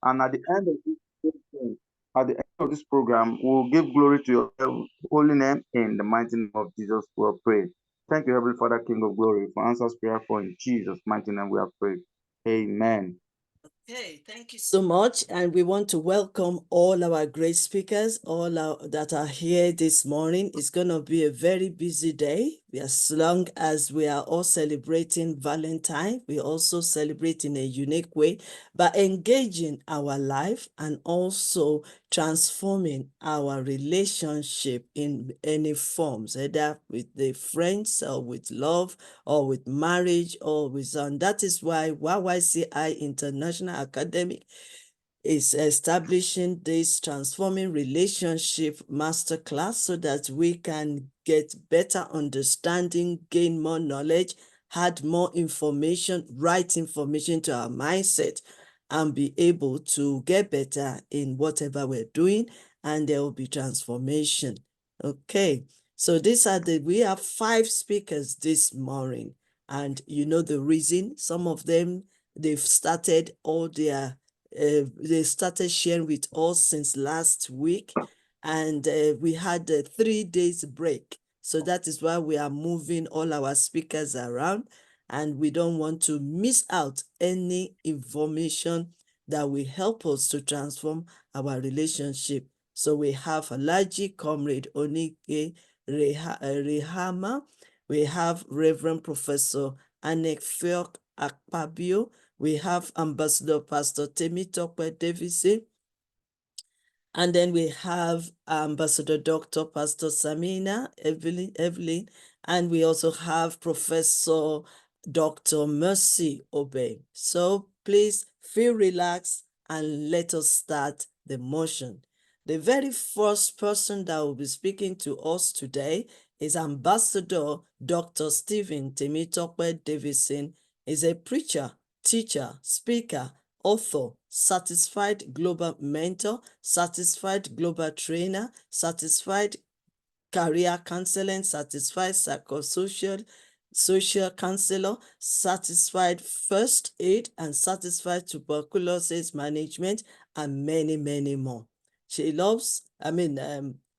And at the end of this program, we'll give glory to your holy name in the mighty name of Jesus. We have prayed. Thank you, Heavenly Father, King of Glory, for answers prayer for in Jesus' mighty name we have prayed. Amen. Okay, thank you so much. And we want to welcome all our great speakers, that are here this morning. It's going to be a very busy day. As long as we are all celebrating Valentine, we also celebrate in a unique way by engaging our life and also transforming our relationship in any forms, either with the friends or with love or with marriage or with son. That is why YYCI International Academy is establishing this transforming relationship masterclass so that we can get better understanding, gain more knowledge, add more information, right information to our mindset, and be able to get better in whatever we're doing, and there will be transformation. Okay, so we have 5 speakers this morning, and you know the reason. Some of them, they started sharing with us since last week, and we had a 3 days break. So that is why we are moving all our speakers around, and we don't want to miss out any information that will help us to transform our relationship. So we have Alhaji Comrade Onike Rehama. We have Reverend Professor Anek Fiok Akpabio. We have Ambassador Pastor Temitope Davidson. And then we have Ambassador Dr. Pastor Samina Evelyn. And we also have Professor Dr. Mercy Obey. So please feel relaxed and let us start the motion. The very first person that will be speaking to us today is Ambassador Dr. Stephen Temitope Davidson. He's a preacher, teacher, speaker, author, certified global mentor, certified global trainer, certified career counseling, certified psychosocial social counselor, certified first aid, and certified tuberculosis management, and many, many more.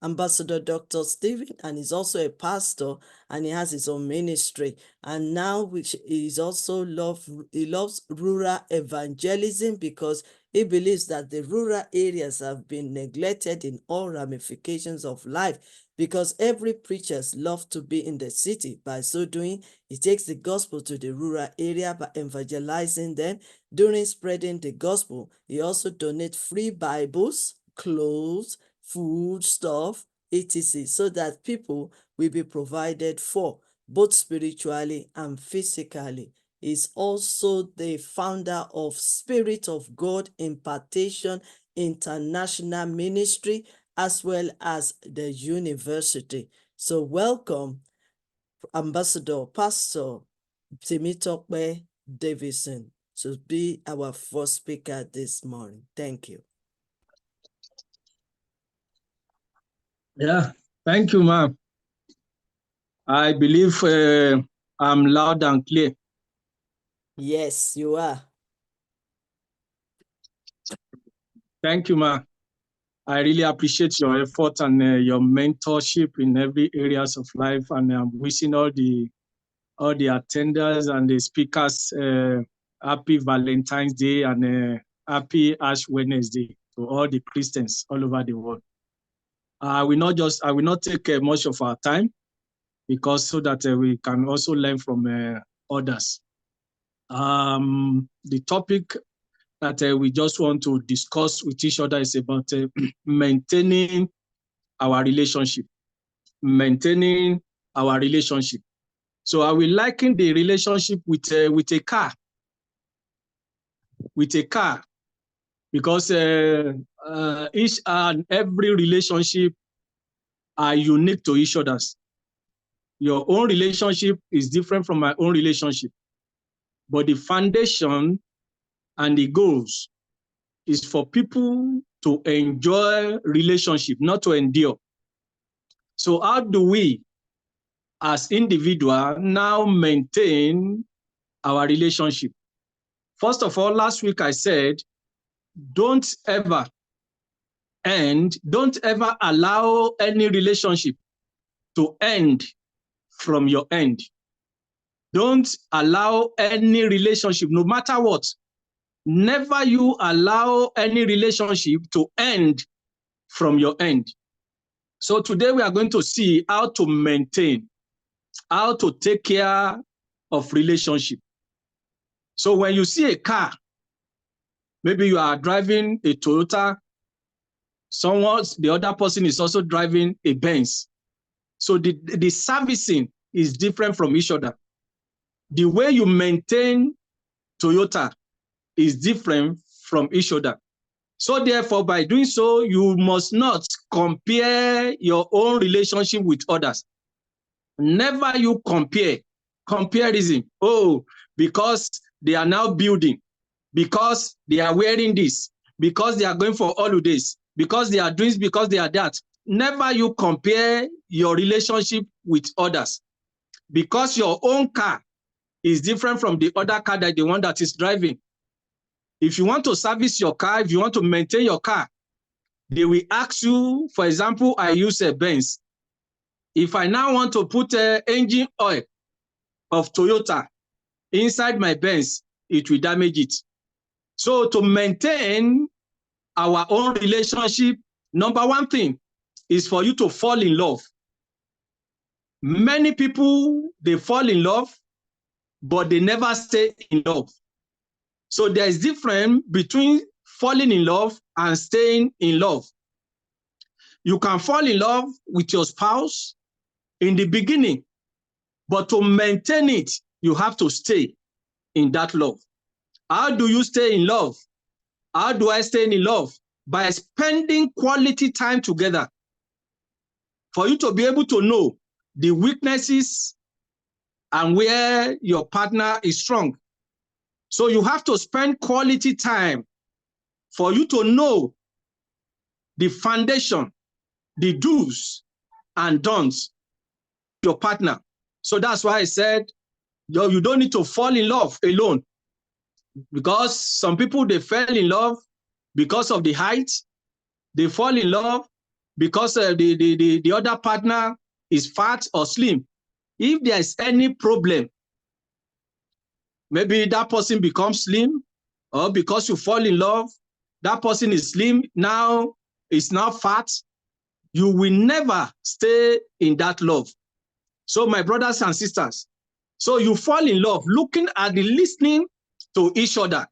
Ambassador Dr. Stephen, and he's also a pastor, and he has his own ministry. And now he loves rural evangelism, because he believes that the rural areas have been neglected in all ramifications of life, because every preachers love to be in the city. By so doing, he takes the gospel to the rural area by evangelizing them. During spreading the gospel, he also donates free Bibles, clothes, food, stuff, etc., so that people will be provided for, both spiritually and physically. He's also the founder of Spirit of God Impartation International Ministry, as well as the university. So welcome, Ambassador Pastor Temitope Davidson, to be our first speaker this morning. Thank you. Yeah, thank you, ma'am. I believe I'm loud and clear. Yes, you are. Thank you, ma'am. I really appreciate your effort and your mentorship in every areas of life, and I'm wishing all the attenders and the speakers happy Valentine's Day and happy Ash Wednesday to all the Christians all over the world. I will not take much of our time, because so that we can also learn from others. The topic that we just want to discuss with each other is about maintaining our relationship. Maintaining our relationship. So I will liken the relationship with a car. With a car, because each and every relationship are unique to each other's. Your own relationship is different from my own relationship, but the foundation and the goals is for people to enjoy relationship, not to endure. So how do we, as individuals, now maintain our relationship? First of all, last week I said don't ever allow any relationship to end from your end. Don't allow any relationship, no matter what, never you allow any relationship to end from your end. So today we are going to see how to maintain, how to take care of relationship. So when you see a car, maybe you are driving a Toyota, the other person is also driving a Benz. So the servicing is different from each other. The way you maintain Toyota is different from each other. So therefore, by doing so, you must not compare your own relationship with others. Never you compare. Comparison. Oh, because they are now building, because they are wearing this, because they are going for holidays, because they are doing this, because they are that. Never you compare your relationship with others, because your own car is different from the other car, that the one that is driving. If you want to service your car, if you want to maintain your car, they will ask you, for example, I use a Benz. If I now want to put engine oil of Toyota inside my Benz, it will damage it. So to maintain our own relationship, number one thing is for you to fall in love. Many people, they fall in love, but they never stay in love. So there is difference between falling in love and staying in love. You can fall in love with your spouse in the beginning, but to maintain it, you have to stay in that love. How do you stay in love? How do I stay in love? By spending quality time together. For you to be able to know the weaknesses and where your partner is strong. So you have to spend quality time for you to know the foundation, the do's and don'ts of your partner. So that's why I said, you don't need to fall in love alone, because some people, they fell in love because of the height. They fall in love because the other partner is fat or slim. If there is any problem, maybe that person becomes slim, or because you fall in love, that person is slim, now is now fat, you will never stay in that love. So my brothers and sisters, so you fall in love looking at the listening to each other.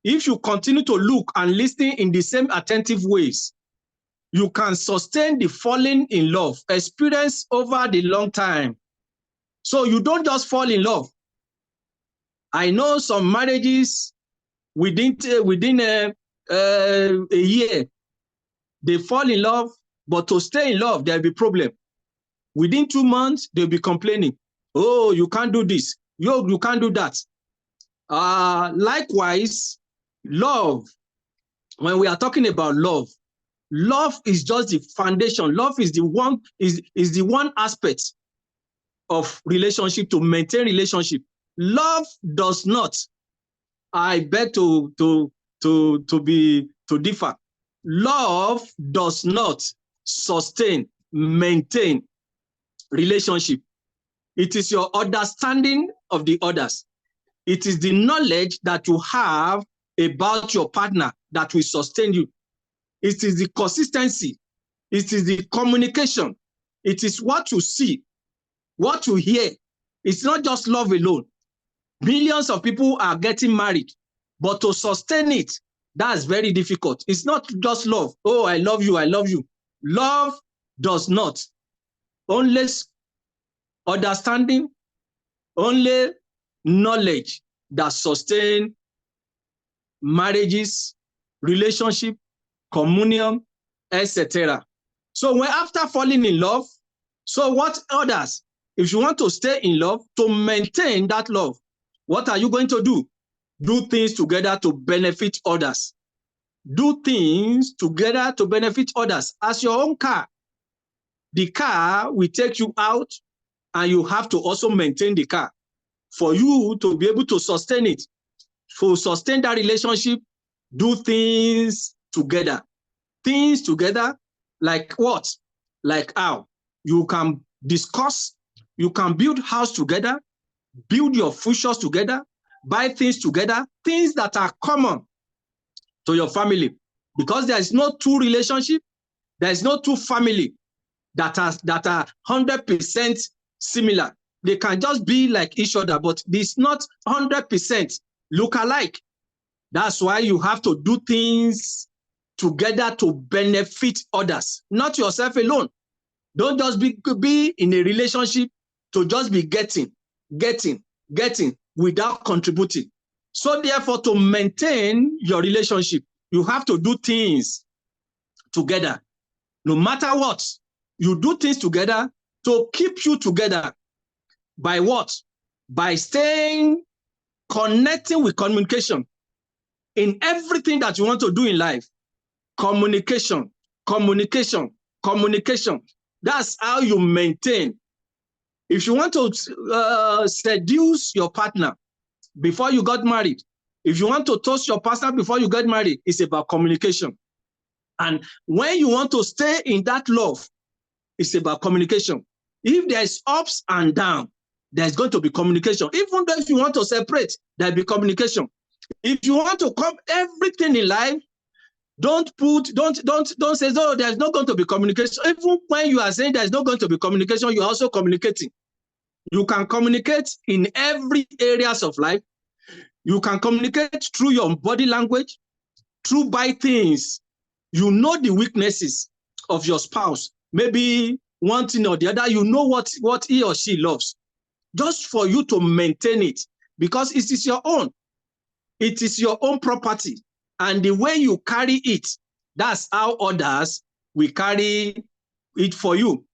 If you continue to look and listen in the same attentive ways, you can sustain the falling in love experience over the long time. So you don't just fall in love. I know some marriages within a year, they fall in love, but to stay in love, there'll be problem. Within 2 months, they'll be complaining. Oh, you can't do this. You can't do that. Likewise, love. When we are talking about love, love is just the foundation. Love is the one aspect of relationship, to maintain relationship. Love does not, I beg to differ. Love does not sustain, maintain relationship. It is your understanding of the others. It is the knowledge that you have about your partner that will sustain you. It is the consistency. It is the communication. It is what you see, what you hear. It's not just love alone. Millions of people are getting married, but to sustain it, that's very difficult. It's not just love. Oh, I love you, I love you. Love does not. Only understanding, only knowledge that sustain marriages, relationship, communion, etc. So when after falling in love, so what others? If you want to stay in love, to maintain that love, what are you going to do? Do things together to benefit others. Do things together to benefit others. As your own car, the car will take you out, and you have to also maintain the car for you to be able to sustain it. To sustain that relationship, Do things together. Things together, like what? Like how? You can discuss, you can build house together, build your futures together, buy things together, things that are common to your family. Because there is no two relationship, there is no two family that are 100% similar. They can just be like each other, but it's not 100% look alike. That's why you have to do things together to benefit others, not yourself alone. Don't just be in a relationship to just be getting without contributing. So therefore, to maintain your relationship, you have to do things together. No matter what, you do things together to keep you together. By what? By staying, connecting with communication. In everything that you want to do in life, communication. That's how you maintain. If you want to seduce your partner before you got married, if you want to toast your partner before you get married, it's about communication. And when you want to stay in that love, it's about communication. If there's ups and downs, there's going to be communication. Even though if you want to separate, there'll be communication. If you want to come everything in life, don't say, oh, there's not going to be communication. Even when you are saying there's not going to be communication, you're also communicating. You can communicate in every areas of life. You can communicate through your body language, through by things. You know the weaknesses of your spouse. Maybe one thing or the other, you know what he or she loves. Just for you to maintain it, because it is your own. It is your own property. And the way you carry it, that's how others will carry it for you.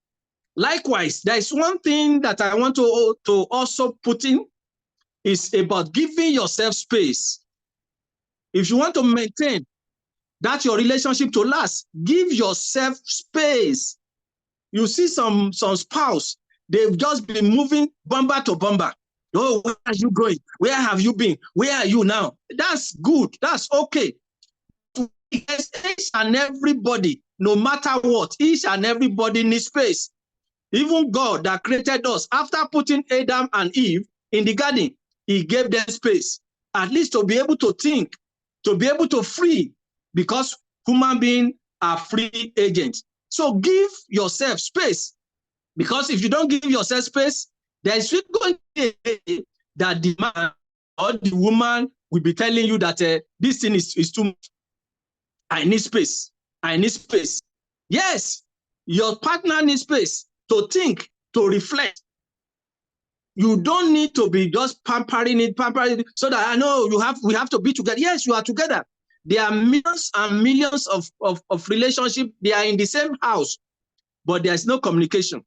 Likewise, there is one thing that I want to also put in, is about giving yourself space. If you want to maintain that your relationship to last, give yourself space. You see some spouse, they've just been moving bumper to bumper. Oh, where are you going? Where have you been? Where are you now? That's good. That's okay. Each and everybody, no matter what, each and everybody needs space. Even God that created us, after putting Adam and Eve in the garden, he gave them space, at least to be able to think, to be able to free, because human beings are free agents. So give yourself space, because if you don't give yourself space, there is going to be a day that the man or the woman will be telling you that this thing is too much. I need space. I need space. Yes, your partner needs space to think, to reflect. You don't need to be just pampering it, so that I know we have to be together. Yes, you are together. There are millions and millions of relationships. They are in the same house, but there's no communication.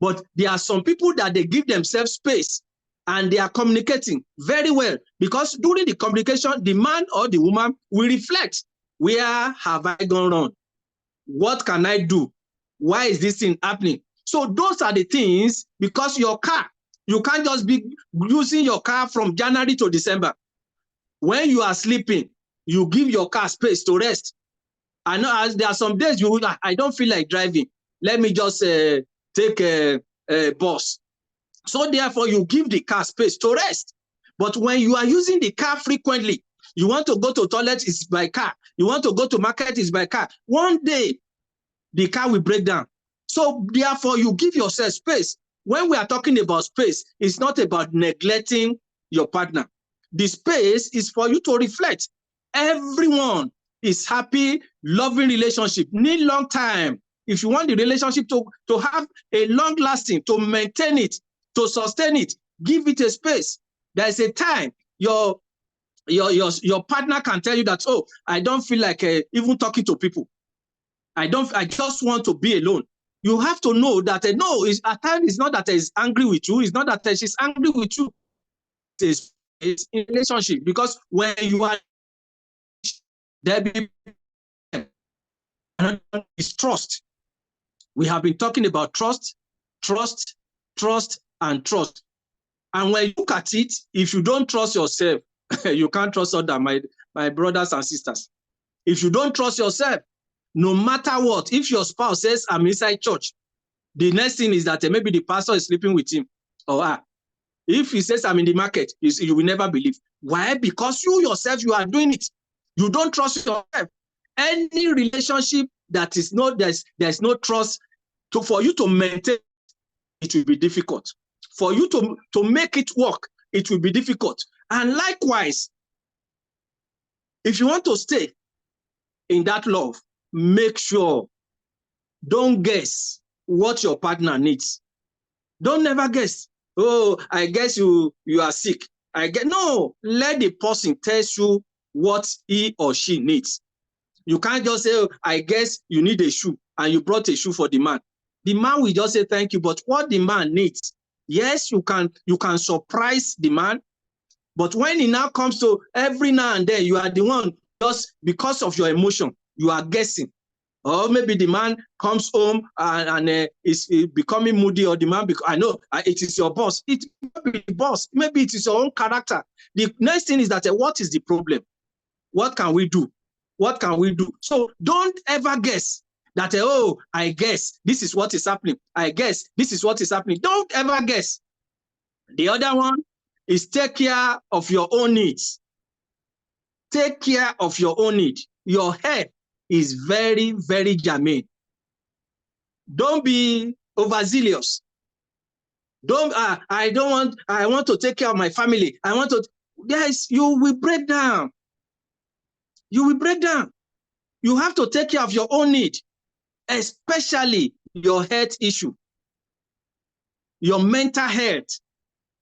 But there are some people that they give themselves space and they are communicating very well, because during the communication, the man or the woman will reflect. Where have I gone wrong? What can I do? Why is this thing happening? So those are the things, because your car, you can't just be using your car from January to December. When you are sleeping, you give your car space to rest. I know there are some days I don't feel like driving. Let me just take a bus. So therefore, you give the car space to rest. But when you are using the car frequently, you want to go to toilet, it's by car. You want to go to market, it's by car. One day, the car will break down. So therefore, you give yourself space. When we are talking about space, it's not about neglecting your partner. The space is for you to reflect. Everyone is happy, loving relationship, need long time. If you want the relationship to have a long lasting, to maintain it, to sustain it, give it a space. There's a time your partner can tell you that, oh, I don't feel like even talking to people. I just want to be alone. You have to know that no, at times it's not that he's angry with you, it's not that she's angry with you. It's in relationship, because when you are there, is trust. We have been talking about trust, and trust. And when you look at it, if you don't trust yourself, you can't trust others, my brothers and sisters. If you don't trust yourself, no matter what, if your spouse says, I'm inside church, the next thing is that maybe the pastor is sleeping with him or her. If he says, I'm in the market, you will never believe. Why? Because you yourself, you are doing it. You don't trust yourself. Any relationship that is not, there's no trust, for you to maintain, it will be difficult. For you to make it work, it will be difficult. And likewise, if you want to stay in that love, make sure, don't guess what your partner needs. Don't never guess. Oh, I guess you are sick. No, let the person tell you what he or she needs. You can't just say, oh, I guess you need a shoe, and you brought a shoe for the man. The man will just say thank you, but what the man needs, yes, you can surprise the man, but when it now comes to every now and then, you are the one, just because of your emotion, you are guessing. Or maybe the man comes home and is becoming moody, or the man, I know it is your boss. It may be the boss. Maybe it is your own character. The next thing is that what is the problem? What can we do? What can we do? So don't ever guess that, oh, I guess this is what is happening. I guess this is what is happening. Don't ever guess. The other one is take care of your own needs. Take care of your own need. Your head is very, very germane. Don't be overzealous. I want to take care of my family. Yes, you will break down. You will break down. You have to take care of your own need, especially your health issue, your mental health,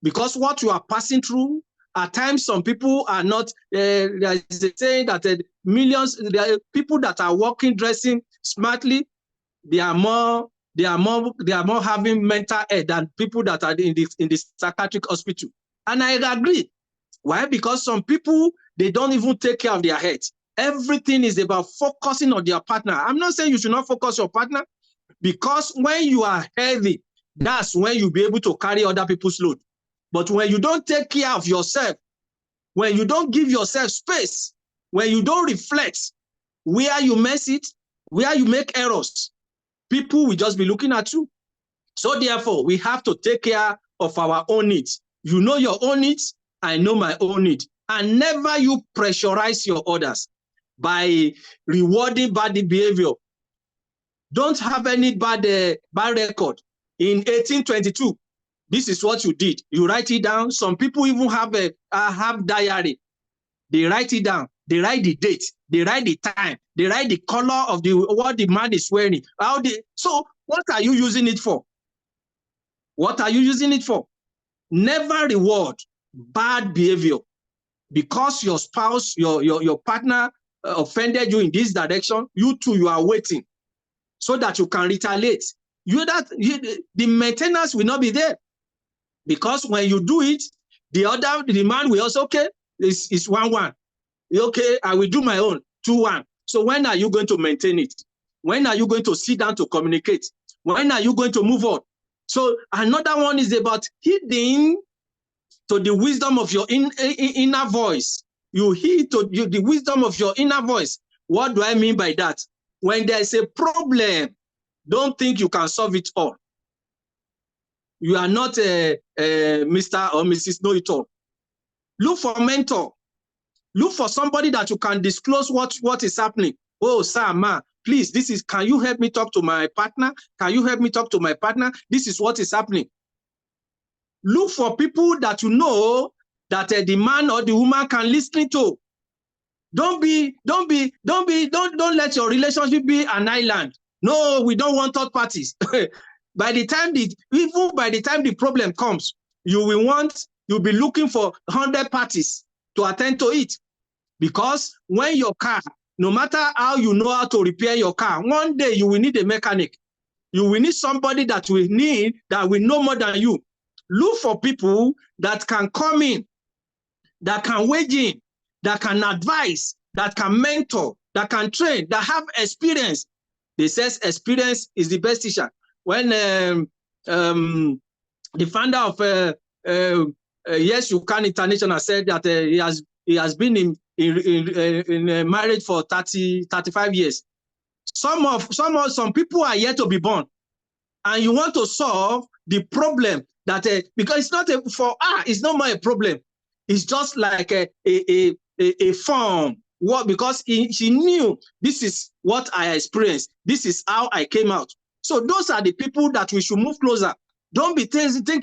because what you are passing through, at times some people are not, there is a saying that millions, there are people that are working, dressing smartly, they are more having mental health than people that are in the psychiatric hospital. And I agree. Why? Because some people, they don't even take care of their health. Everything is about focusing on their partner. I'm not saying you should not focus on your partner, because when you are healthy, that's when you'll be able to carry other people's load. But when you don't take care of yourself, when you don't give yourself space, when you don't reflect where you mess it, where you make errors, people will just be looking at you. So therefore, we have to take care of our own needs. You know your own needs, I know my own need. And never you pressurize your others by rewarding bad behavior. Don't have any bad record. In 1822, this is what you did. You write it down. Some people even have diary. They write it down. They write the date. They write the time. They write the color of what the man is wearing. So what are you using it for? What are you using it for? Never reward bad behavior because your spouse, your partner offended you in this direction. You too, you are waiting so that you can retaliate. The maintenance will not be there, because when you do it, the man will also, okay, it's 1-1. Okay, I will do my own 2-1. So when are you going to maintain it? When are you going to sit down to communicate? When are you going to move on? So another one is about heeding to the wisdom of your inner voice. You heed to the wisdom of your inner voice. What do I mean by that? When there is a problem, don't think you can solve it all. You are not a Mr. or Mrs. Know-it-all. Look for a mentor. Look for somebody that you can disclose what is happening. Oh, sir, ma, please, can you help me talk to my partner? Can you help me talk to my partner? This is what is happening. Look for people that you know that the man or the woman can listen to. Don't let your relationship be an island. No, we don't want third parties. By the time the problem comes, you'll be looking for 100 parties to attend to it. Because when your car, no matter how you know how to repair your car, one day you will need a mechanic. You will need somebody that will know more than you. Look for people that can come in, that can wage in, that can advise, that can mentor, that can train, that have experience. They say experience is the best teacher. When the founder of YYCI International said that he has been in marriage for 35 years. Some people are yet to be born, and you want to solve the problem that because it's not it's not more a problem. It's just like a form. What? Because she knew this is what I experienced. This is how I came out. So those are the people that we should move closer. Don't be thinking,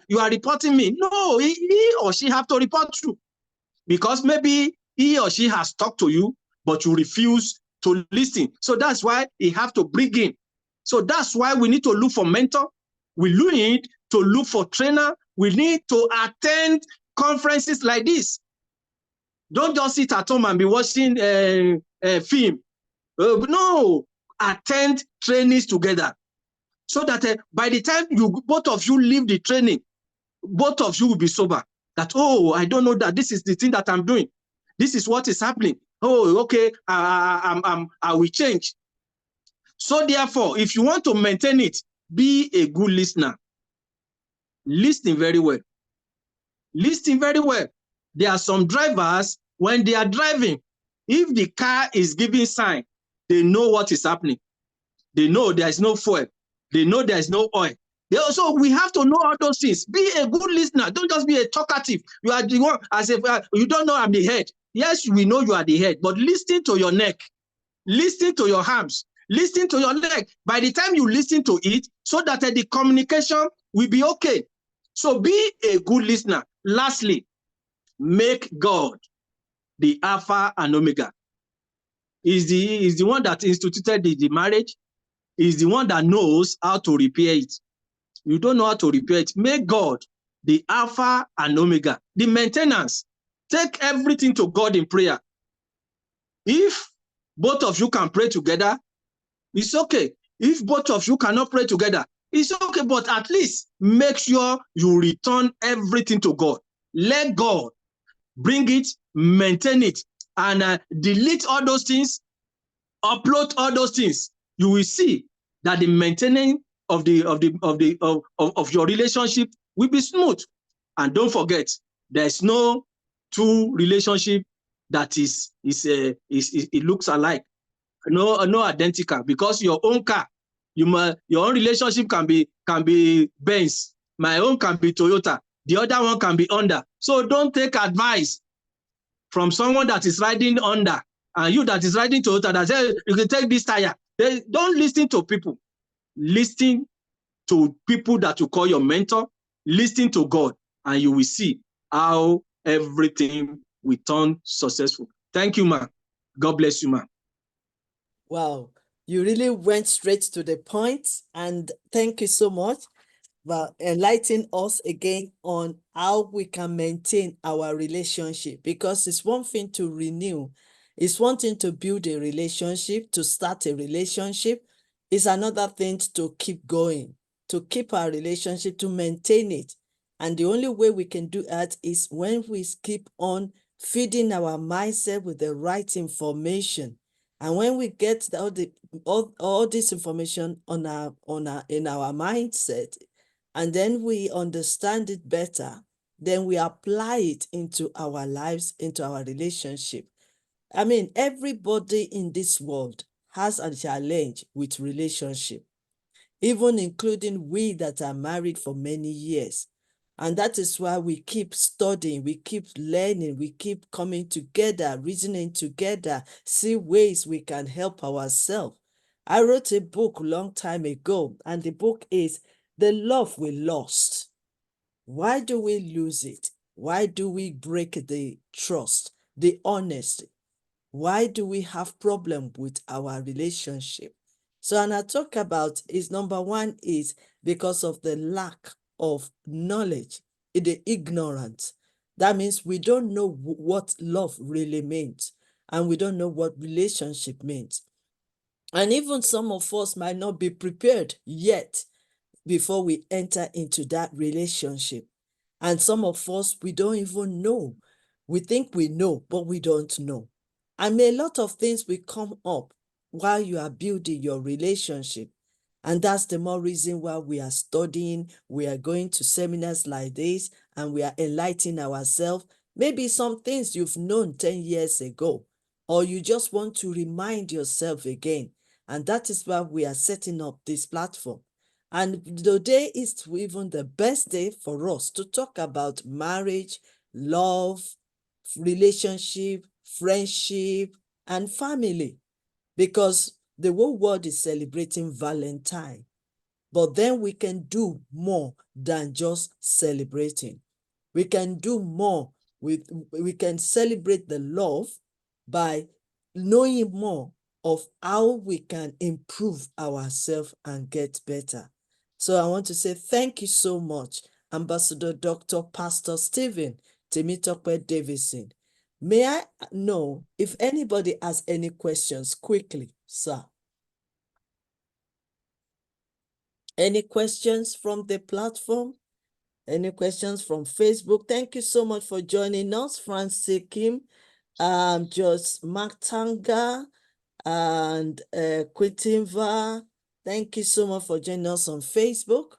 you are reporting me. No, he or she have to report you, because maybe he or she has talked to you, but you refuse to listen. So that's why he have to bring in. So that's why we need to look for mentor. We need to look for trainer. We need to attend conferences like this. Don't just sit at home and be watching film. No, attend trainings together, so that by the time both of you leave the training, both of you will be sober. That, I don't know that this is the thing that I'm doing. This is what is happening. Okay, I will change. So therefore, if you want to maintain it, be a good listener. Listen very well. Listen very well. There are some drivers, when they are driving, if the car is giving sign, they know what is happening. They know there is no fuel. They know there is no oil. Also, we have to know all those things. Be a good listener. Don't just be a talkative. You are the one, as if you don't know I'm the head. Yes, we know you are the head, but listen to your neck. Listen to your arms. Listen to your leg. By the time you listen to it, so that the communication will be okay. So be a good listener. Lastly, make God the Alpha and Omega. Is the one that instituted the marriage. Is the one that knows how to repair it. You don't know how to repair it. Make God the Alpha and Omega, the maintenance. Take everything to God in prayer. If both of you can pray together, it's okay. If both of you cannot pray together, it's okay, but at least make sure you return everything to God. Let God bring it, maintain it, and delete all those things, upload all those things. You will see that the maintaining of your relationship will be smooth. And don't forget, there's no two relationship that it looks alike. No identical, because your own car, your own relationship can be Benz, my own can be Toyota, the other one can be Honda. So don't take advice from someone that is riding Honda and you that is riding Toyota that says you can take this tire. Don't listen to people. Listen to people that you call your mentor. Listen to God, and you will see how everything will turn successful. Thank you, ma. God bless you, ma. Wow, you really went straight to the point, and thank you so much for enlightening us again on how we can maintain our relationship, because it's one thing to renew, it's one thing to build a relationship, to start a relationship. It's another thing to keep going, to keep our relationship, to maintain it. And the only way we can do that is when we keep on feeding our mindset with the right information. And when we get all this information in our mindset, and then we understand it better, then we apply it into our lives, into our relationship. I mean, everybody in this world has a challenge with relationship, even including we that are married for many years. And that is why we keep studying, we keep learning, we keep coming together, reasoning together, see ways we can help ourselves. I wrote a book a long time ago, and the book is The Love We Lost. Why do we lose it? Why do we break the trust, the honesty? Why do we have problem with our relationship? So, and I talk about is number one is because of the lack of knowledge, the ignorance. That means we don't know what love really means, and we don't know what relationship means. And even some of us might not be prepared yet before we enter into that relationship. And some of us, we don't even know. We think we know, but we don't know. And a lot of things will come up while you are building your relationship. And that's the more reason why we are studying, we are going to seminars like this, and we are enlightening ourselves Maybe some things you've known 10 years ago, or you just want to remind yourself again. And that is why we are setting up this platform. And today is even the best day for us to talk about marriage, love, relationship, friendship, and family, because the whole world is celebrating Valentine. But then we can do more than just celebrating. We can do more. We can celebrate the love by knowing more of how we can improve ourselves and get better. So I want to say thank you so much, Ambassador Dr. Pastor Stephen Temitope Davidson. May I know if anybody has any questions quickly, sir? Any questions from the platform? Any questions from Facebook? Thank you so much for joining us, Francis Kim, just Martanga, and Quitinva. Thank you so much for joining us on Facebook.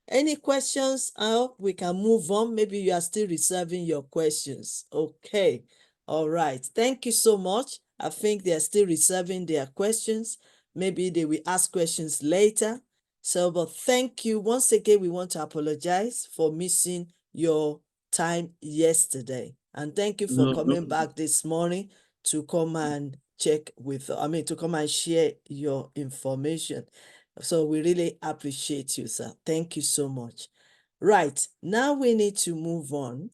Any questions? I hope we can move on. Maybe you are still reserving your questions. Okay. All right. Thank you so much. I think they are still reserving their questions. Maybe they will ask questions later. So, but thank you. Once again, we want to apologize for missing your time yesterday. And thank you for No, no. coming back this morning to come and check with, to come and share your information. So we really appreciate you, sir. Thank you so much. Right, now we need to move on